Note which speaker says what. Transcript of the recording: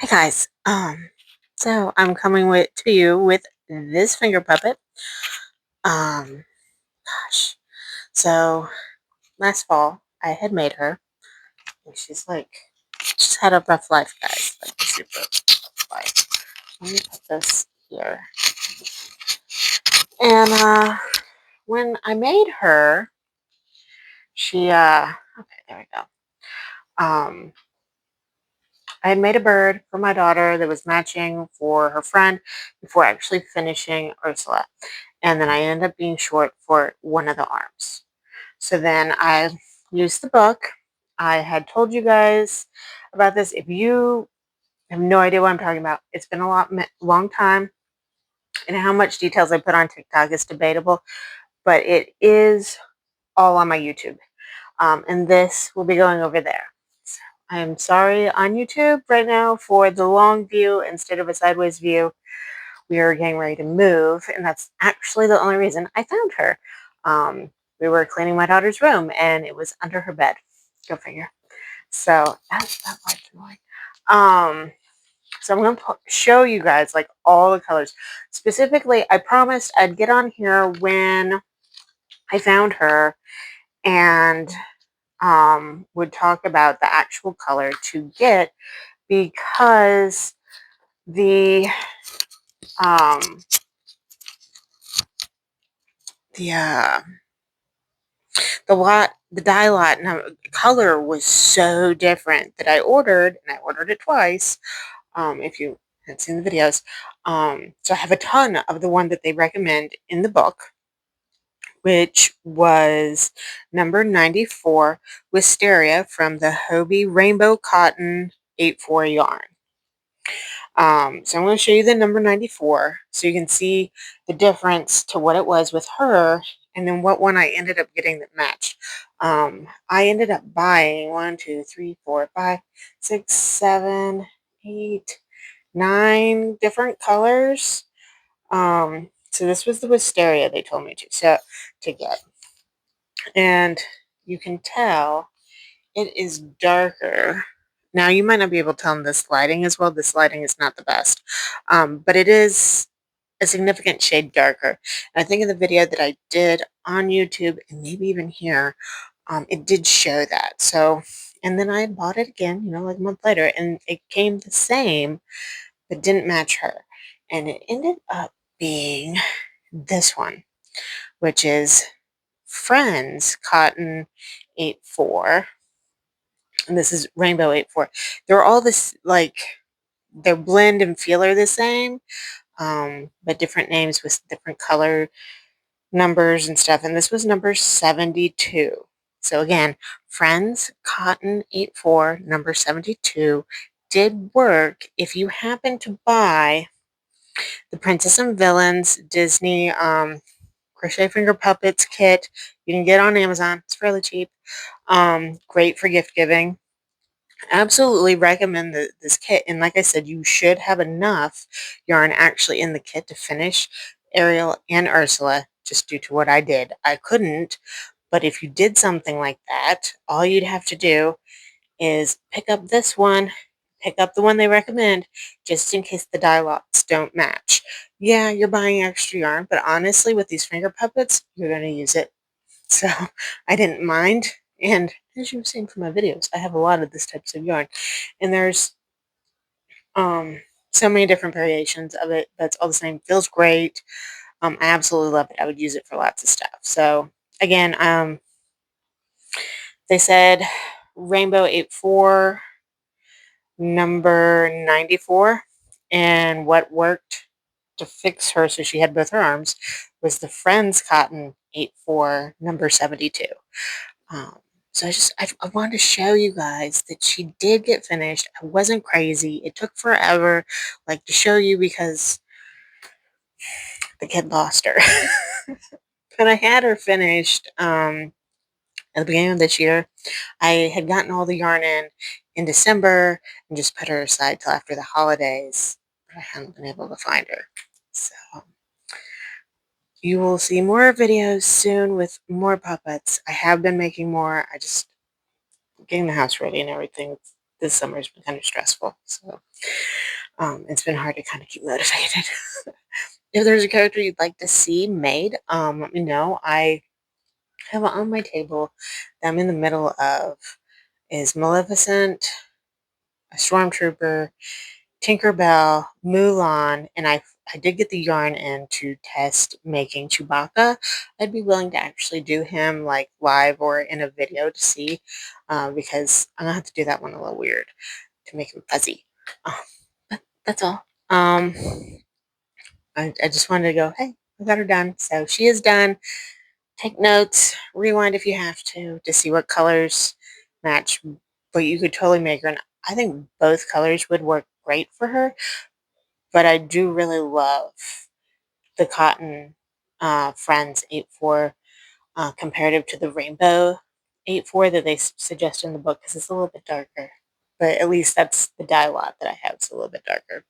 Speaker 1: Hey guys, so I'm coming to you with this finger puppet. Gosh, so last fall I had made her, and she's had a rough life, guys, like super rough life. Let me put this here, and when I made her, okay, there we go. I had made a bird for my daughter that was matching for her friend before actually finishing Ursula. And then I ended up being short for one of the arms. So then I used the book. I had told you guys about this. If you have no idea what I'm talking about, it's been long time. And how much details I put on TikTok is debatable, but it is all on my YouTube. And this will be going over there. So I am sorry on YouTube right now for the long view instead of a sideways view. We are getting ready to move, and that's actually the only reason I found her. We were cleaning my daughter's room, and it was under her bed. Go figure. So that's that light's annoying. So I'm going to show you guys like all the colors. Specifically, I promised I'd get on here when I found her and would talk about the actual color to get, because the um, the the dye lot color was so different that I ordered, and I ordered it twice. If you had seen the videos, so I have a ton of the one that they recommend in the book, which was number 94 Wisteria from the Hobbii Rainbow Cotton 8/4 yarn. So I'm going to show you the number 94 so you can see the difference to what it was with her and then what one I ended up getting that matched. I ended up buying 1, 2, 3, 4, 5, 6, 7, 8, 9 different colors. So this was the wisteria they told me to get. And you can tell it is darker. Now, you might not be able to tell in this lighting as well. This lighting is not the best. But it is a significant shade darker. And I think in the video that I did on YouTube, and maybe even here, it did show that. So, and then I bought it again, like a month later, and it came the same, but didn't match her. And it ended up being this one, which is Friends Cotton 8/4. And this is Rainbow 8/4. They're all this, like, their blend and feel are the same, but different names with different color numbers and stuff. And this was number 72. So again, Friends Cotton 8/4, number 72, did work if you happen to buy the Princess and Villains Disney Crochet Finger Puppets kit. You can get on Amazon. It's fairly cheap. Great for gift giving. Absolutely recommend this kit. And like I said, you should have enough yarn actually in the kit to finish Ariel and Ursula, just due to what I did. I couldn't, but if you did something like that, all you'd have to do is pick up this one, pick up the one they recommend, just in case the dye lots don't match. Yeah, you're buying extra yarn, but honestly, with these finger puppets, you're going to use it. So I didn't mind. And as you've seen from my videos, I have a lot of this types of yarn. And there's so many different variations of it that's all the same. Feels great. I absolutely love it. I would use it for lots of stuff. So again, they said Rainbow 8/4, number 94. And what worked to fix her so she had both her arms was the Friends Cotton 8/4, number 72. Um, so I wanted to show you guys that she did get finished. I wasn't crazy. It took forever, like, to show you because the kid lost her. But I had her finished at the beginning of this year. I had gotten all the yarn in December and just put her aside till after the holidays. But I haven't been able to find her. So you will see more videos soon with more puppets. I have been making more. I just getting the house ready and everything this summer has been kind of stressful. So It's been hard to kind of keep motivated. If there's a character you'd like to see made, let me know. I have on my table that I'm in the middle of is Maleficent, a Stormtrooper, Tinkerbell, Mulan, and I did get the yarn in to test making Chewbacca. I'd be willing to actually do him like live or in a video to see, because I'm gonna have to do that one a little weird to make him fuzzy. Um, that's all. I just wanted to go, hey, I got her done. So she is done. Take notes, rewind if you have to see what colors match. But you could totally make her, and I think both colors would work great for her. But I do really love the cotton Friends 8-4 comparative to the rainbow 8-4 that they suggest in the book because it's a little bit darker. But at least that's the dye lot that I have. It's a little bit darker.